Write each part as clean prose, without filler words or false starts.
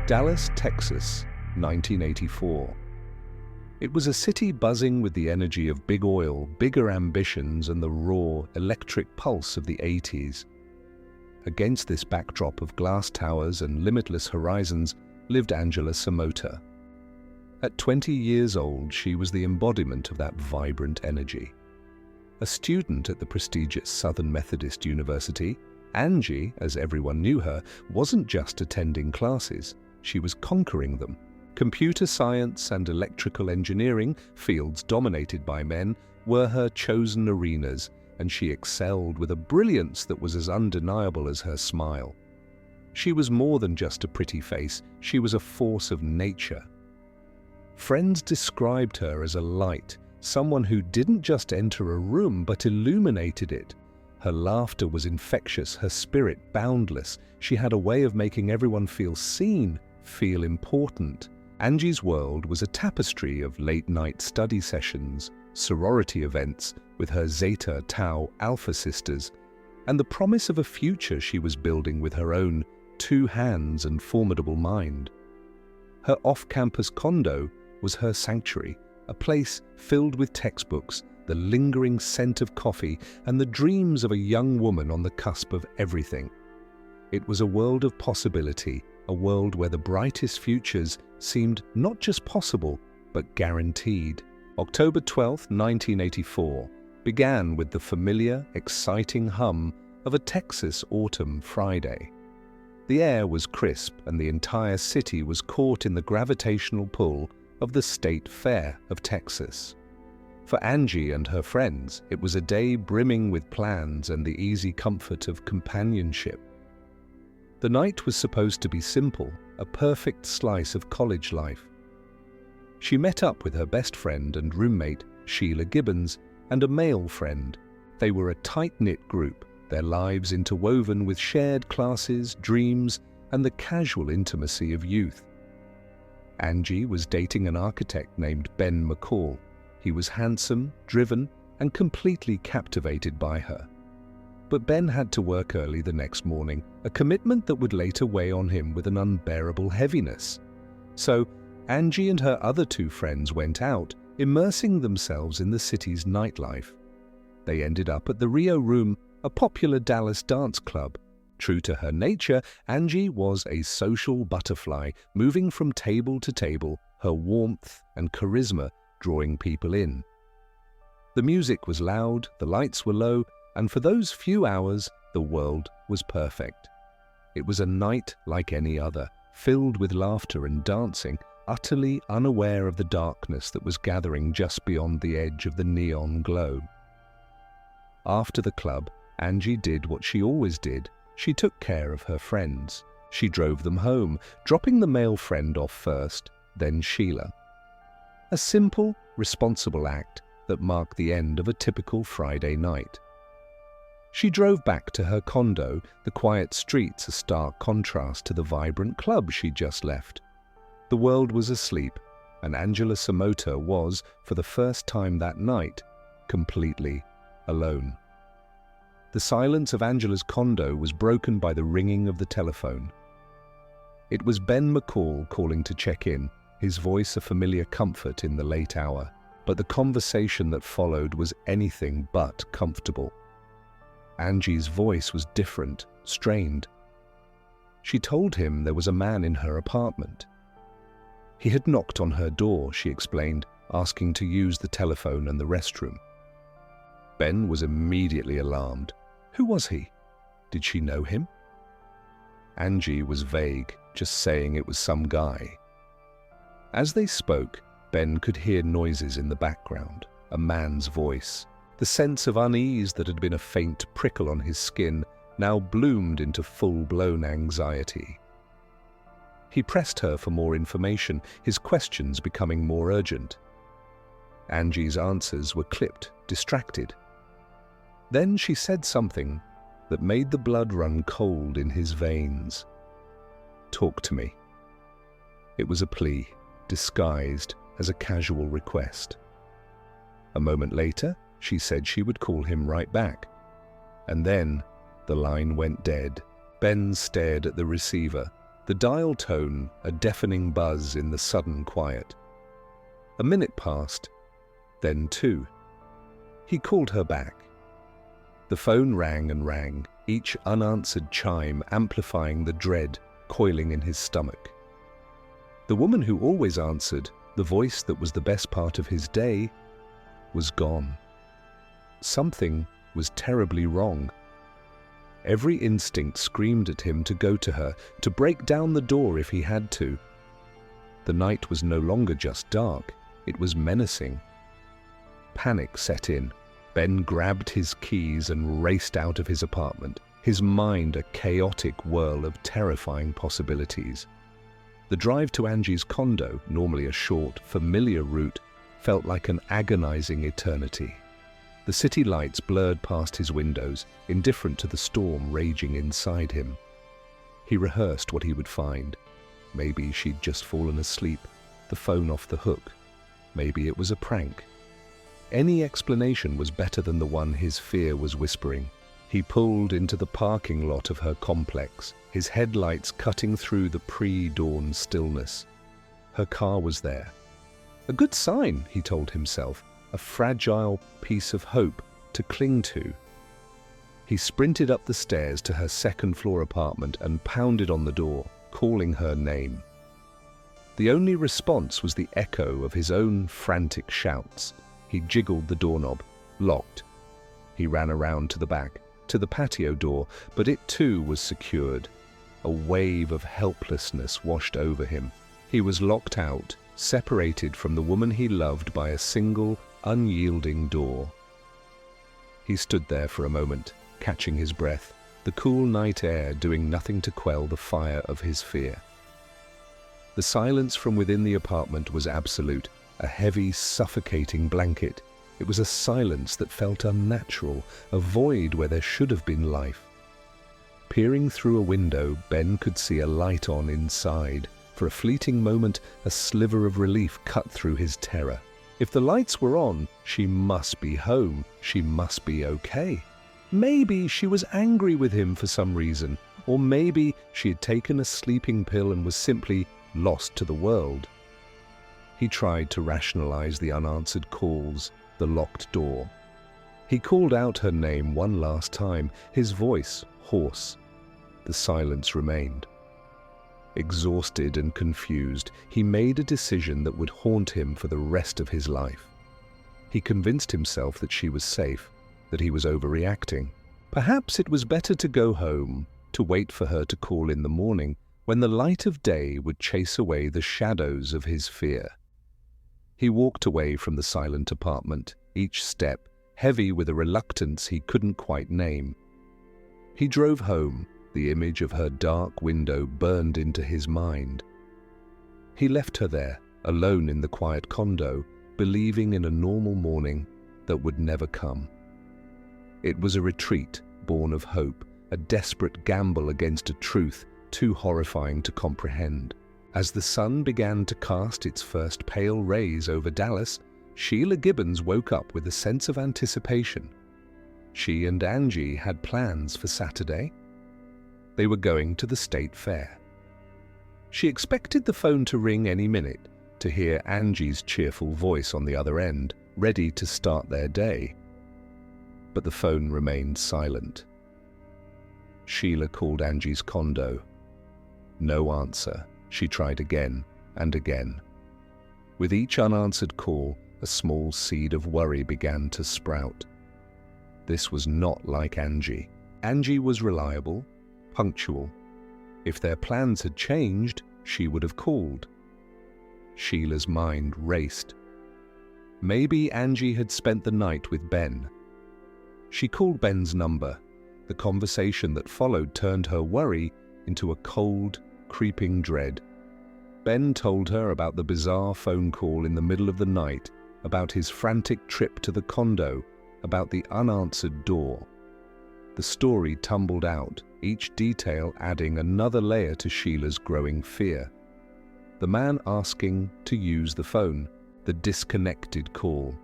Dallas, Texas, 1984. It was a city buzzing with the energy of big oil, bigger ambitions, and the raw, electric pulse of the 80s. Against this backdrop of glass towers and limitless horizons lived Angela Samota. At 20 years old, she was the embodiment of that vibrant energy. A student at the prestigious Southern Methodist University, Angie, as everyone knew her, wasn't just attending classes, she was conquering them. Computer science and electrical engineering, fields dominated by men, were her chosen arenas, and she excelled with a brilliance that was as undeniable as her smile. She was more than just a pretty face, she was a force of nature. Friends described her as a light, someone who didn't just enter a room but illuminated it. Her laughter was infectious, her spirit boundless. She had a way of making everyone feel seen, feel important. Angie's world was a tapestry of late-night study sessions, sorority events with her Zeta Tau Alpha sisters, and the promise of a future she was building with her own 2 hands and formidable mind. Her off-campus condo was her sanctuary, a place filled with textbooks, the lingering scent of coffee, and the dreams of a young woman on the cusp of everything. It was a world of possibility, a world where the brightest futures seemed not just possible, but guaranteed. October 12, 1984, began with the familiar, exciting hum of a Texas autumn Friday. The air was crisp, and the entire city was caught in the gravitational pull of the State Fair of Texas. For Angie and her friends, it was a day brimming with plans and the easy comfort of companionship. The night was supposed to be simple, a perfect slice of college life. She met up with her best friend and roommate, Sheila Gibbons, and a male friend. They were a tight-knit group, their lives interwoven with shared classes, dreams, and the casual intimacy of youth. Angie was dating an architect named Ben McCall. He was handsome, driven, and completely captivated by her. But Ben had to work early the next morning, a commitment that would later weigh on him with an unbearable heaviness. So, Angie and her other 2 friends went out, immersing themselves in the city's nightlife. They ended up at the Rio Room, a popular Dallas dance club. True to her nature, Angie was a social butterfly, moving from table to table, her warmth and charisma drawing people in. The music was loud, the lights were low, and for those few hours, the world was perfect. It was a night like any other, filled with laughter and dancing, utterly unaware of the darkness that was gathering just beyond the edge of the neon glow. After the club, Angie did what she always did. She took care of her friends. She drove them home, dropping the male friend off first, then Sheila. A simple, responsible act that marked the end of a typical Friday night. She drove back to her condo, the quiet streets a stark contrast to the vibrant club she'd just left. The world was asleep, and Angela Samota was, for the first time that night, completely alone. The silence of Angela's condo was broken by the ringing of the telephone. It was Ben McCall calling to check in, his voice a familiar comfort in the late hour, but the conversation that followed was anything but comfortable. Angie's voice was different, strained. She told him there was a man in her apartment. He had knocked on her door, she explained, asking to use the telephone and the restroom. Ben was immediately alarmed. Who was he? Did she know him? Angie was vague, just saying it was some guy. As they spoke, Ben could hear noises in the background, a man's voice. The sense of unease that had been a faint prickle on his skin now bloomed into full-blown anxiety. He pressed her for more information, his questions becoming more urgent. Angie's answers were clipped, distracted. Then she said something that made the blood run cold in his veins. "Talk to me." It was a plea, disguised as a casual request. A moment later, she said she would call him right back. And then the line went dead. Ben stared at the receiver, The dial tone a deafening buzz in the sudden quiet. A minute passed, then 2. He called her back. The phone rang and rang, each unanswered chime amplifying the dread coiling in his stomach. The woman who always answered, the voice that was the best part of his day, was gone. Something was terribly wrong. Every instinct screamed at him to go to her, to break down the door if he had to. The night was no longer just dark, it was menacing. Panic set in. Ben grabbed his keys and raced out of his apartment, his mind a chaotic whirl of terrifying possibilities. The drive to Angie's condo, normally a short, familiar route, felt like an agonizing eternity. The city lights blurred past his windows, indifferent to the storm raging inside him. He rehearsed what he would find. Maybe she'd just fallen asleep, the phone off the hook. Maybe it was a prank. Any explanation was better than the one his fear was whispering. He pulled into the parking lot of her complex, his headlights cutting through the pre-dawn stillness. Her car was there. A good sign, he told himself, a fragile piece of hope to cling to. He sprinted up the stairs to her second-floor apartment and pounded on the door, calling her name. The only response was the echo of his own frantic shouts. He jiggled the doorknob, locked. He ran around to the back, to the patio door, but it too was secured. A wave of helplessness washed over him. He was locked out, separated from the woman he loved by a single, unyielding door. He stood there for a moment, catching his breath, the cool night air doing nothing to quell the fire of his fear. The silence from within the apartment was absolute, a heavy, suffocating blanket. It was a silence that felt unnatural, a void where there should have been life. Peering through a window, Ben could see a light on inside. For a fleeting moment, a sliver of relief cut through his terror. If the lights were on, she must be home. She must be okay. Maybe she was angry with him for some reason, or maybe she had taken a sleeping pill and was simply lost to the world. He tried to rationalize the unanswered calls, the locked door. He called out her name one last time, his voice hoarse. The silence remained. Exhausted and confused, he made a decision that would haunt him for the rest of his life. He convinced himself that she was safe, that he was overreacting. Perhaps it was better to go home, to wait for her to call in the morning, when the light of day would chase away the shadows of his fear. He walked away from the silent apartment, each step heavy with a reluctance he couldn't quite name. He drove home, the image of her dark window burned into his mind. He left her there, alone in the quiet condo, believing in a normal morning that would never come. It was a retreat born of hope, a desperate gamble against a truth too horrifying to comprehend. As the sun began to cast its first pale rays over Dallas, Sheila Gibbons woke up with a sense of anticipation. She and Angie had plans for Saturday. They were going to the state fair. She expected the phone to ring any minute, to hear Angie's cheerful voice on the other end, ready to start their day. But the phone remained silent. Sheila called Angie's condo. No answer. She tried again and again. With each unanswered call, a small seed of worry began to sprout. This was not like Angie. Angie was reliable, punctual. If their plans had changed, she would have called. Sheila's mind raced. Maybe Angie had spent the night with Ben. She called Ben's number. The conversation that followed turned her worry into a cold, creeping dread. Ben told her about the bizarre phone call in the middle of the night, about his frantic trip to the condo, about the unanswered door. The story tumbled out, each detail adding another layer to Sheila's growing fear. The man asking to use the phone, the disconnected call,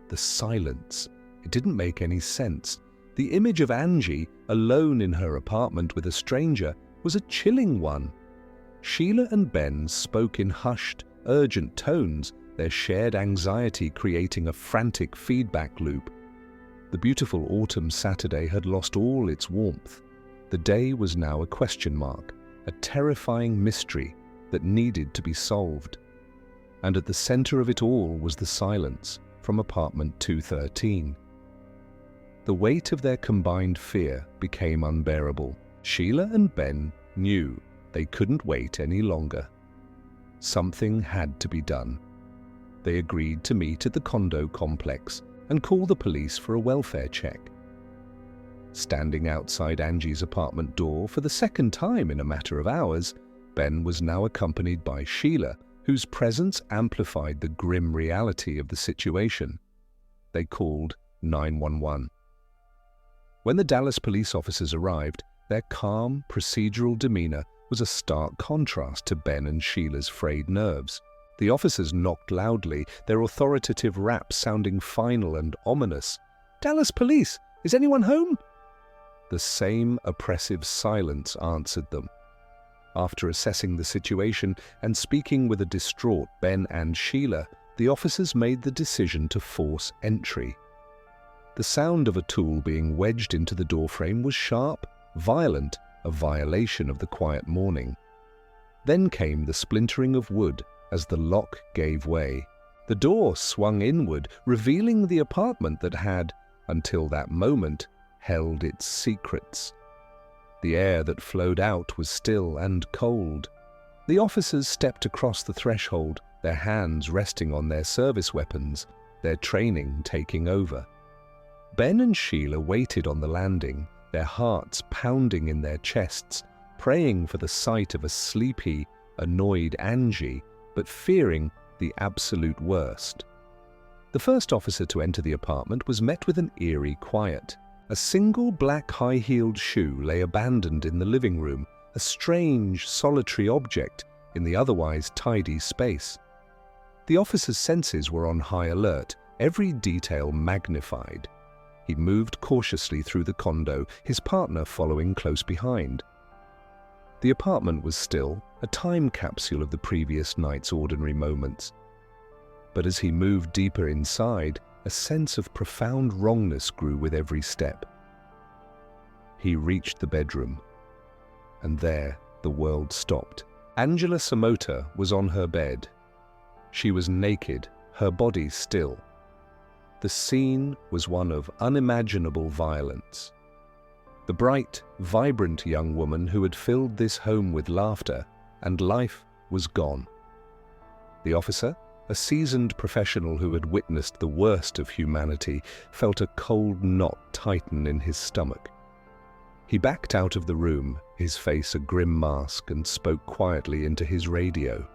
the silence. It didn't make any sense. The image of Angie, alone in her apartment with a stranger, was a chilling one. Sheila and Ben spoke in hushed, urgent tones, their shared anxiety creating a frantic feedback loop. The beautiful autumn Saturday had lost all its warmth. The day was now a question mark, a terrifying mystery that needed to be solved. And at the center of it all was the silence from apartment 213. The weight of their combined fear became unbearable. Sheila and Ben knew they couldn't wait any longer. Something had to be done. They agreed to meet at the condo complex and call the police for a welfare check. Standing outside Angie's apartment door for the second time in a matter of hours, Ben was now accompanied by Sheila, whose presence amplified the grim reality of the situation. They called 911. When the Dallas police officers arrived, their calm, procedural demeanor was a stark contrast to Ben and Sheila's frayed nerves. The officers knocked loudly, their authoritative rap sounding final and ominous. "Dallas police! Is anyone home?" The same oppressive silence answered them. After assessing the situation and speaking with a distraught Ben and Sheila, the officers made the decision to force entry. The sound of a tool being wedged into the doorframe was sharp, violent, a violation of the quiet morning. Then came the splintering of wood as the lock gave way. The door swung inward, revealing the apartment that had, until that moment, held its secrets. The air that flowed out was still and cold. The officers stepped across the threshold, their hands resting on their service weapons, their training taking over. Ben and Sheila waited on the landing, their hearts pounding in their chests, praying for the sight of a sleepy, annoyed Angie, but fearing the absolute worst. The first officer to enter the apartment was met with an eerie quiet. A single black high-heeled shoe lay abandoned in the living room, a strange, solitary object in the otherwise tidy space. The officer's senses were on high alert, every detail magnified. He moved cautiously through the condo, his partner following close behind. The apartment was still, a time capsule of the previous night's ordinary moments. But as he moved deeper inside, a sense of profound wrongness grew with every step. He reached the bedroom, and there the world stopped. Angela Samota was on her bed. She was naked, her body still. The scene was one of unimaginable violence. The bright, vibrant young woman who had filled this home with laughter and life was gone. The officer, a seasoned professional who had witnessed the worst of humanity, felt a cold knot tighten in his stomach. He backed out of the room, his face a grim mask, and spoke quietly into his radio.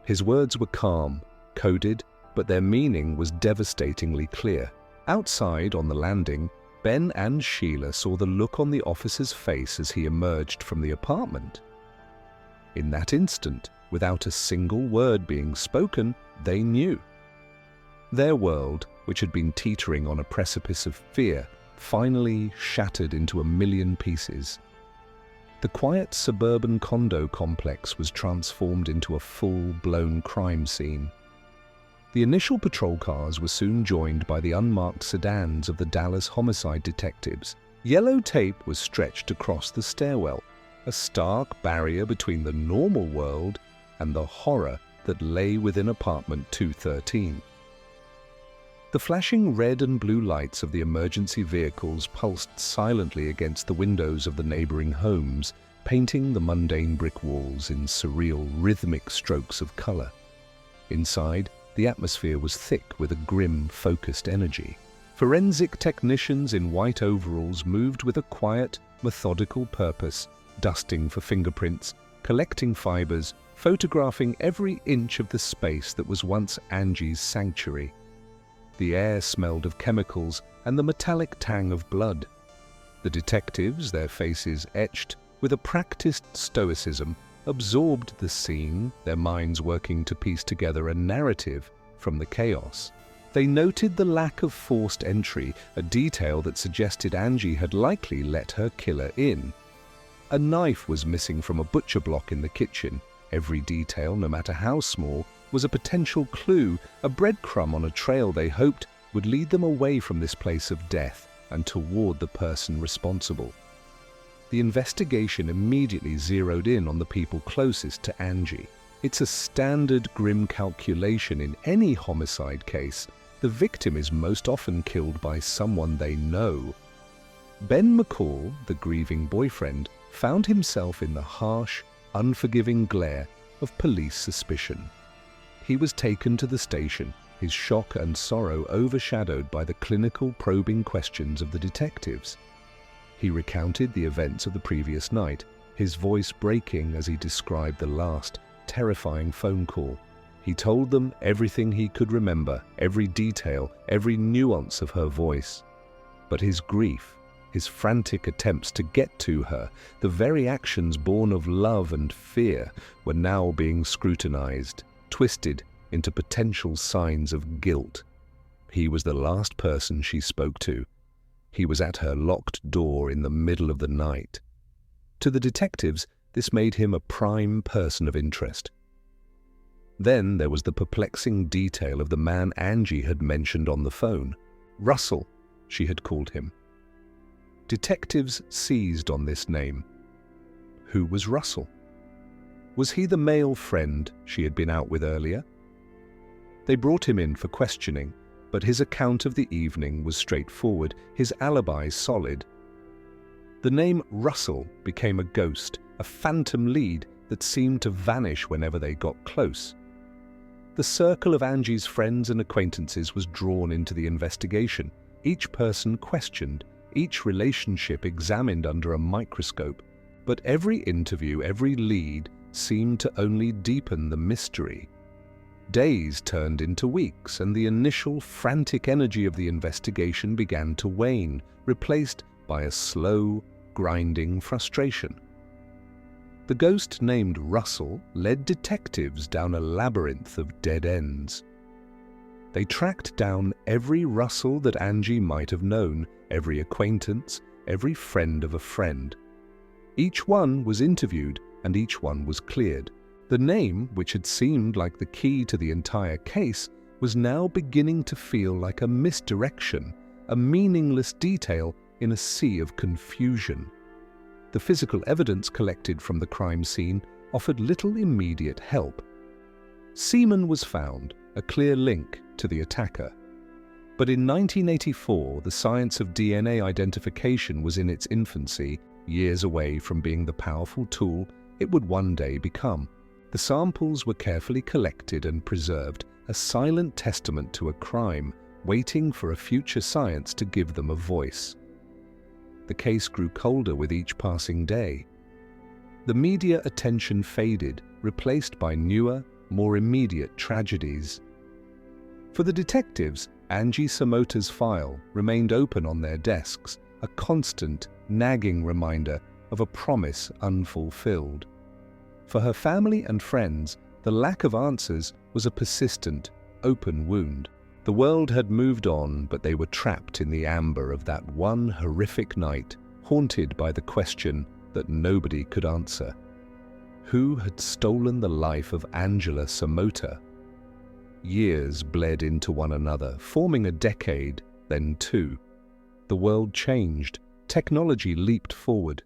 His words were calm, coded, but their meaning was devastatingly clear. Outside on the landing, Ben and Sheila saw the look on the officer's face as he emerged from the apartment. In that instant, without a single word being spoken, they knew. Their world, which had been teetering on a precipice of fear, finally shattered into a million pieces. The quiet suburban condo complex was transformed into a full-blown crime scene. The initial patrol cars were soon joined by the unmarked sedans of the Dallas homicide detectives. Yellow tape was stretched across the stairwell, a stark barrier between the normal world and the horror that lay within apartment 213. The flashing red and blue lights of the emergency vehicles pulsed silently against the windows of the neighboring homes, painting the mundane brick walls in surreal, rhythmic strokes of color. Inside, the atmosphere was thick with a grim, focused energy. Forensic technicians in white overalls moved with a quiet, methodical purpose, dusting for fingerprints, collecting fibers, photographing every inch of the space that was once Angie's sanctuary. The air smelled of chemicals and the metallic tang of blood. The detectives, their faces etched with a practiced stoicism, absorbed the scene, their minds working to piece together a narrative from the chaos. They noted the lack of forced entry, a detail that suggested Angie had likely let her killer in. A knife was missing from a butcher block in the kitchen. Every detail, no matter how small, was a potential clue, a breadcrumb on a trail they hoped would lead them away from this place of death and toward the person responsible. The investigation immediately zeroed in on the people closest to Angie. It's a standard grim calculation in any homicide case. The victim is most often killed by someone they know. Ben McCall, the grieving boyfriend, found himself in the harsh, unforgiving glare of police suspicion. He was taken to the station, his shock and sorrow overshadowed by the clinical, probing questions of the detectives. He recounted the events of the previous night, his voice breaking as he described the last, terrifying phone call. He told them everything he could remember, every detail, every nuance of her voice. But his grief, his frantic attempts to get to her, the very actions born of love and fear, were now being scrutinized, twisted into potential signs of guilt. He was the last person she spoke to. He was at her locked door in the middle of the night. To the detectives, this made him a prime person of interest. Then there was the perplexing detail of the man Angie had mentioned on the phone. Russell, she had called him. Detectives seized on this name. Who was Russell? Was he the male friend she had been out with earlier? They brought him in for questioning, but his account of the evening was straightforward, his alibi solid. The name Russell became a ghost, a phantom lead that seemed to vanish whenever they got close. The circle of Angie's friends and acquaintances was drawn into the investigation, each person questioned, each relationship examined under a microscope. But every interview, every lead, seemed to only deepen the mystery. Days turned into weeks, and the initial frantic energy of the investigation began to wane, replaced by a slow, grinding frustration. The ghost named Russell led detectives down a labyrinth of dead ends. They tracked down every Russell that Angie might have known, every acquaintance, every friend of a friend. Each one was interviewed, and each one was cleared. The name, which had seemed like the key to the entire case, was now beginning to feel like a misdirection, a meaningless detail in a sea of confusion. The physical evidence collected from the crime scene offered little immediate help. Semen was found, a clear link to the attacker. But in 1984, the science of DNA identification was in its infancy, years away from being the powerful tool it would one day become. The samples were carefully collected and preserved, a silent testament to a crime, waiting for a future science to give them a voice. The case grew colder with each passing day. The media attention faded, replaced by newer, more immediate tragedies. For the detectives, Angela Samota's file remained open on their desks, a constant, nagging reminder of a promise unfulfilled. For her family and friends, the lack of answers was a persistent, open wound. The world had moved on, but they were trapped in the amber of that one horrific night, haunted by the question that nobody could answer. Who had stolen the life of Angela Samota? Years bled into one another, forming a decade, then two. The world changed, technology leaped forward,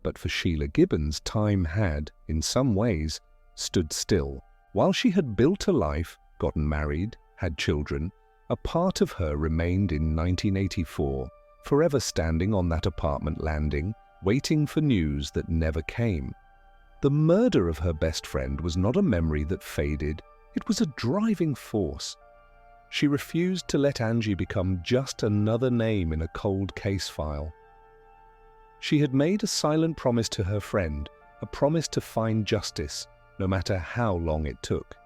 but for Sheila Gibbons, time had, in some ways, stood still. While she had built a life, gotten married, had children, a part of her remained in 1984, forever standing on that apartment landing, waiting for news that never came. The murder of her best friend was not a memory that faded, it was a driving force. She refused to let Angie become just another name in a cold case file. She had made a silent promise to her friend, a promise to find justice, no matter how long it took.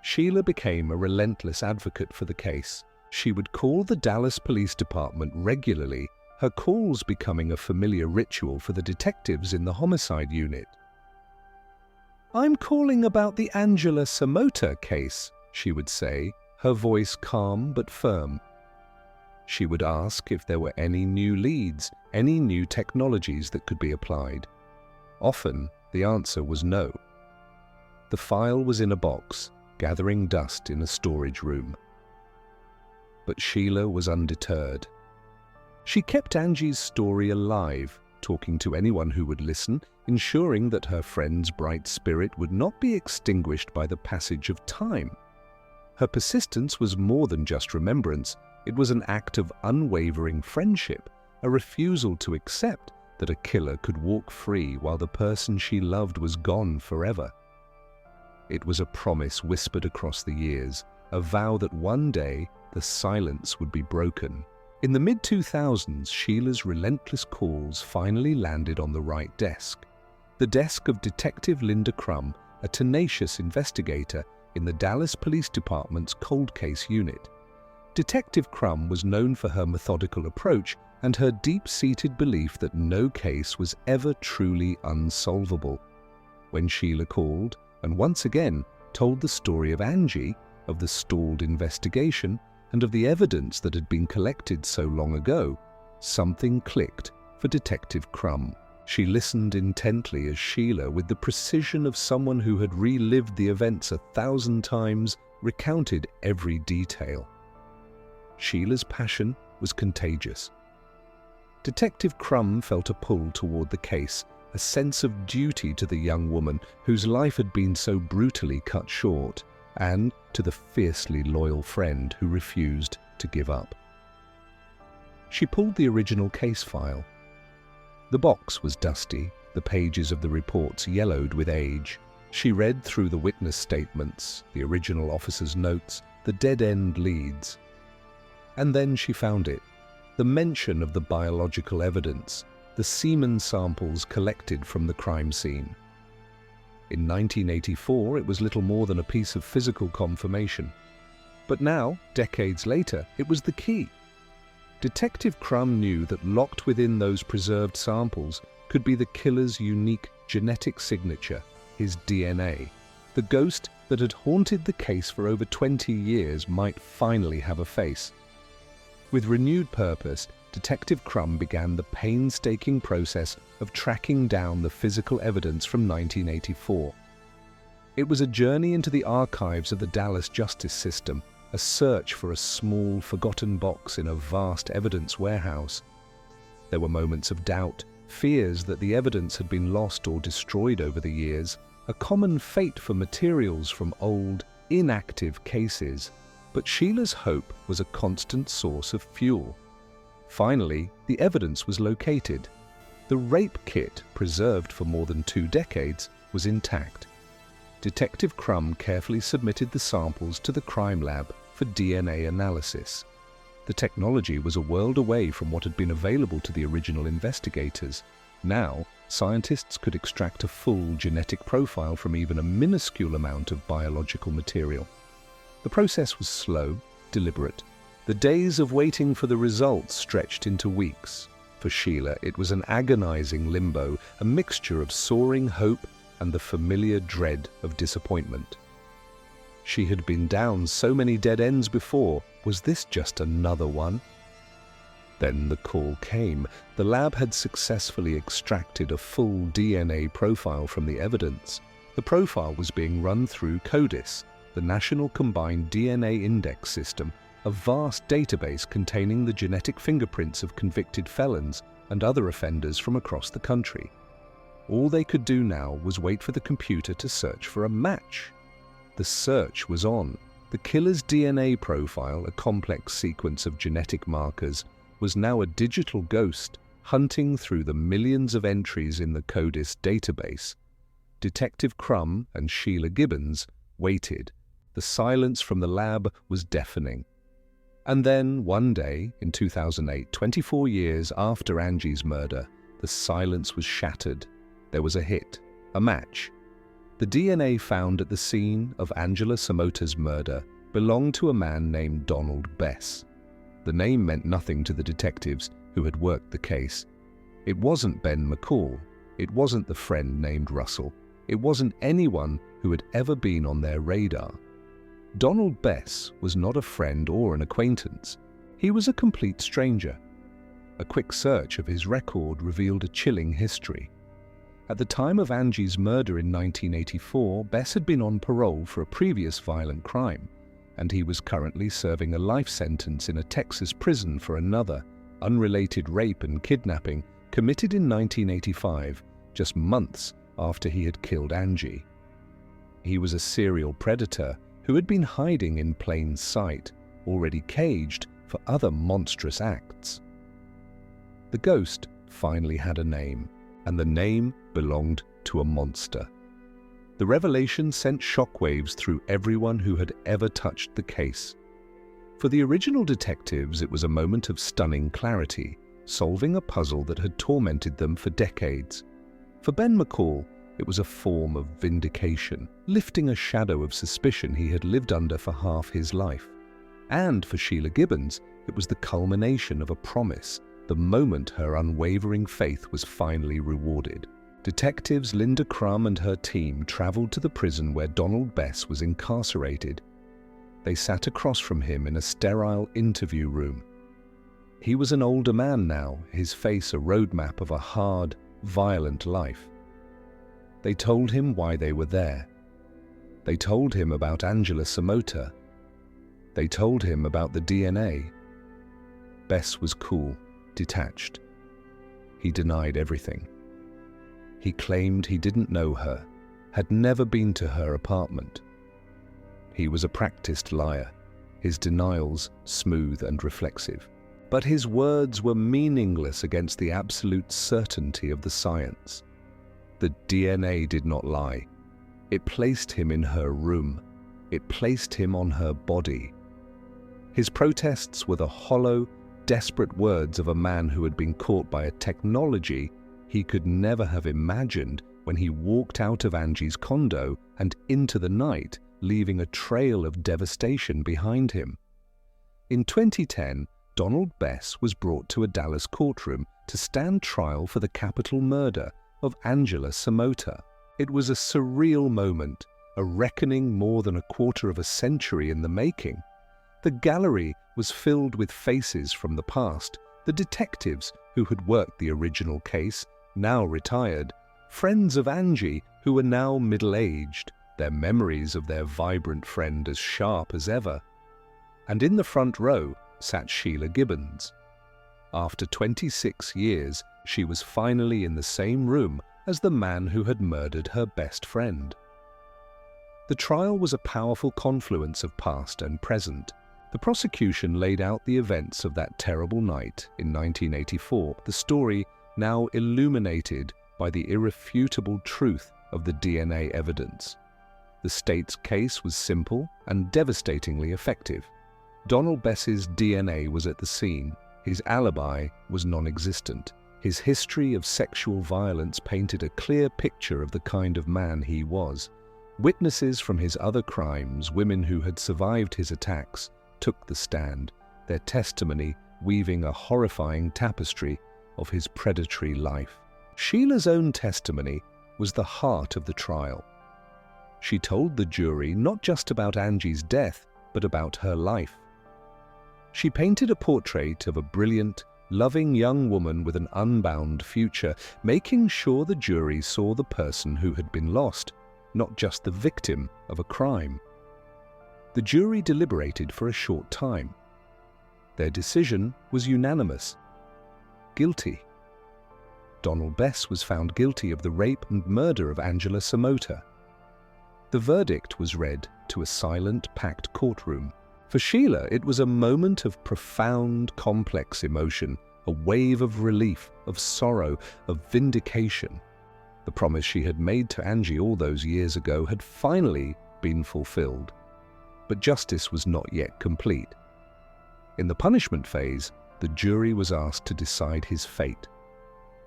Sheila became a relentless advocate for the case. She would call the Dallas Police Department regularly, her calls becoming a familiar ritual for the detectives in the homicide unit. "I'm calling about the Angela Samota case," she would say, her voice calm but firm. She would ask if there were any new leads, any new technologies that could be applied. Often, the answer was no. The file was in a box, gathering dust in a storage room. But Sheila was undeterred. She kept Angie's story alive, talking to anyone who would listen, ensuring that her friend's bright spirit would not be extinguished by the passage of time. Her persistence was more than just remembrance. It was an act of unwavering friendship, a refusal to accept that a killer could walk free while the person she loved was gone forever. It was a promise whispered across the years, a vow that one day the silence would be broken. In the mid-2000s, Sheila's relentless calls finally landed on the right desk. The desk of Detective Linda Crum, a tenacious investigator in the Dallas Police Department's cold case unit. Detective Crum was known for her methodical approach and her deep-seated belief that no case was ever truly unsolvable. When Sheila called, and once again told the story of Angie, of the stalled investigation, and of the evidence that had been collected so long ago, something clicked for Detective Crum. She listened intently as Sheila, with the precision of someone who had relived the events 1,000 times, recounted every detail. Sheila's passion was contagious. Detective Crum felt a pull toward the case, a sense of duty to the young woman whose life had been so brutally cut short, and to the fiercely loyal friend who refused to give up. She pulled the original case file. The box was dusty, the pages of the reports yellowed with age. She read through the witness statements, the original officer's notes, the dead-end leads. And then she found it, the mention of the biological evidence, the semen samples collected from the crime scene. In 1984, it was little more than a piece of physical confirmation. But now, decades later, it was the key. Detective Crum knew that locked within those preserved samples could be the killer's unique genetic signature, his DNA. The ghost that had haunted the case for over 20 years might finally have a face. With renewed purpose, Detective Crum began the painstaking process of tracking down the physical evidence from 1984. It was a journey into the archives of the Dallas justice system, a search for a small, forgotten box in a vast evidence warehouse. There were moments of doubt, fears that the evidence had been lost or destroyed over the years, a common fate for materials from old, inactive cases. But Sheila's hope was a constant source of fuel. Finally, the evidence was located. The rape kit, preserved for more than 2 decades, was intact. Detective Crum carefully submitted the samples to the crime lab for DNA analysis. The technology was a world away from what had been available to the original investigators. Now, scientists could extract a full genetic profile from even a minuscule amount of biological material. The process was slow, deliberate. The days of waiting for the results stretched into weeks. For Sheila, it was an agonizing limbo, a mixture of soaring hope and the familiar dread of disappointment. She had been down so many dead ends before. Was this just another one? Then the call came. The lab had successfully extracted a full DNA profile from the evidence. The profile was being run through CODIS, the National Combined DNA Index System, a vast database containing the genetic fingerprints of convicted felons and other offenders from across the country. All they could do now was wait for the computer to search for a match. The search was on. The killer's DNA profile, a complex sequence of genetic markers, was now a digital ghost hunting through the millions of entries in the CODIS database. Detective Crum and Sheila Gibbons waited. The silence from the lab was deafening. And then, one day, in 2008, 24 years after Angie's murder, the silence was shattered. There was a hit, a match. The DNA found at the scene of Angela Samota's murder belonged to a man named Donald Bess. The name meant nothing to the detectives who had worked the case. It wasn't Ben McCall. It wasn't the friend named Russell. It wasn't anyone who had ever been on their radar. Donald Bess was not a friend or an acquaintance. He was a complete stranger. A quick search of his record revealed a chilling history. At the time of Angie's murder in 1984, Bess had been on parole for a previous violent crime, and he was currently serving a life sentence in a Texas prison for another, unrelated rape and kidnapping committed in 1985, just months after he had killed Angie. He was a serial predator who had been hiding in plain sight, already caged for other monstrous acts. The ghost finally had a name, and the name belonged to a monster. The revelation sent shockwaves through everyone who had ever touched the case. For the original detectives, it was a moment of stunning clarity, solving a puzzle that had tormented them for decades. For Ben McCall, it was a form of vindication, lifting a shadow of suspicion he had lived under for half his life. And for Sheila Gibbons, it was the culmination of a promise, the moment her unwavering faith was finally rewarded. Detectives Linda Crum and her team traveled to the prison where Donald Bess was incarcerated. They sat across from him in a sterile interview room. He was an older man now, his face a roadmap of a hard, violent life. They told him why they were there. They told him about Angela Samota. They told him about the DNA. Bess was cool, detached. He denied everything. He claimed he didn't know her, had never been to her apartment. He was a practiced liar, his denials smooth and reflexive. But his words were meaningless against the absolute certainty of the science. The DNA did not lie. It placed him in her room. It placed him on her body. His protests were the hollow, desperate words of a man who had been caught by a technology he could never have imagined when he walked out of Angie's condo and into the night, leaving a trail of devastation behind him. In 2010, Donald Bess was brought to a Dallas courtroom to stand trial for the capital murder of Angela Samota. It was a surreal moment, a reckoning more than a quarter of a century in the making. The gallery was filled with faces from the past, the detectives who had worked the original case, now retired, friends of Angie who were now middle-aged, their memories of their vibrant friend as sharp as ever. And in the front row sat Sheila Gibbons. After 26 years, she was finally in the same room as the man who had murdered her best friend. The trial was a powerful confluence of past and present. The prosecution laid out the events of that terrible night in 1984, the story now illuminated by the irrefutable truth of the DNA evidence. The state's case was simple and devastatingly effective. Donald Bess's DNA was at the scene. His alibi was non-existent. His history of sexual violence painted a clear picture of the kind of man he was. Witnesses from his other crimes, women who had survived his attacks, took the stand, their testimony weaving a horrifying tapestry of his predatory life. Sheila's own testimony was the heart of the trial. She told the jury not just about Angie's death, but about her life. She painted a portrait of a brilliant, loving young woman with an unbound future, making sure the jury saw the person who had been lost, not just the victim of a crime. The jury deliberated for a short time. Their decision was unanimous. Guilty. Donald Bess was found guilty of the rape and murder of Angela Samota. The verdict was read to a silent, packed courtroom. For Sheila, it was a moment of profound, complex emotion, a wave of relief, of sorrow, of vindication. The promise she had made to Angie all those years ago had finally been fulfilled. But justice was not yet complete. In the punishment phase, the jury was asked to decide his fate.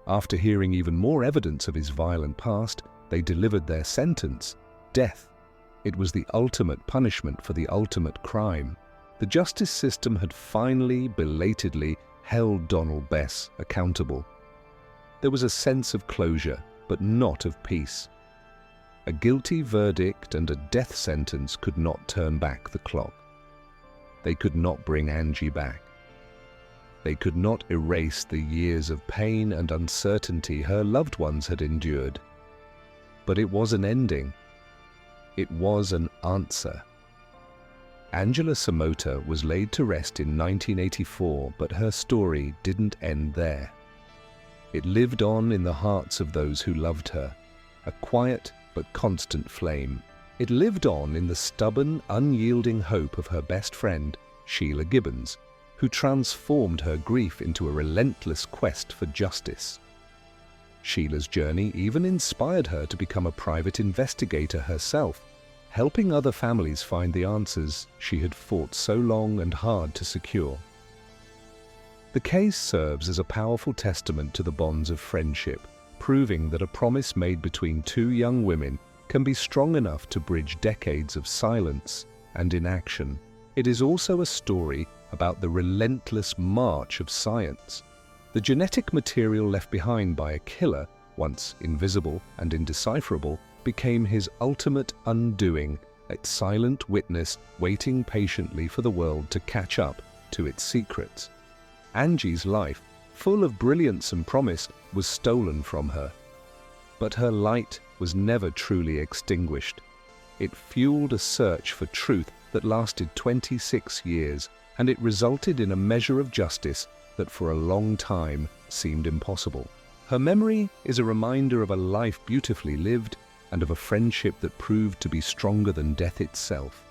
After hearing even more evidence of his violent past, they delivered their sentence: death. It was the ultimate punishment for the ultimate crime. The justice system had finally, belatedly, held Donald Bess accountable. There was a sense of closure, but not of peace. A guilty verdict and a death sentence could not turn back the clock. They could not bring Angie back. They could not erase the years of pain and uncertainty her loved ones had endured. But it was an ending. It was an answer. Angela Samota was laid to rest in 1984, but her story didn't end there. It lived on in the hearts of those who loved her, a quiet but constant flame. It lived on in the stubborn, unyielding hope of her best friend, Sheila Gibbons, who transformed her grief into a relentless quest for justice. Sheila's journey even inspired her to become a private investigator herself, helping other families find the answers she had fought so long and hard to secure. The case serves as a powerful testament to the bonds of friendship, proving that a promise made between two young women can be strong enough to bridge decades of silence and inaction. It is also a story about the relentless march of science. The genetic material left behind by a killer, once invisible and indecipherable, became his ultimate undoing, a silent witness waiting patiently for the world to catch up to its secrets. Angie's life, full of brilliance and promise, was stolen from her. But her light was never truly extinguished. It fueled a search for truth that lasted 26 years, and it resulted in a measure of justice that for a long time seemed impossible. Her memory is a reminder of a life beautifully lived and of a friendship that proved to be stronger than death itself.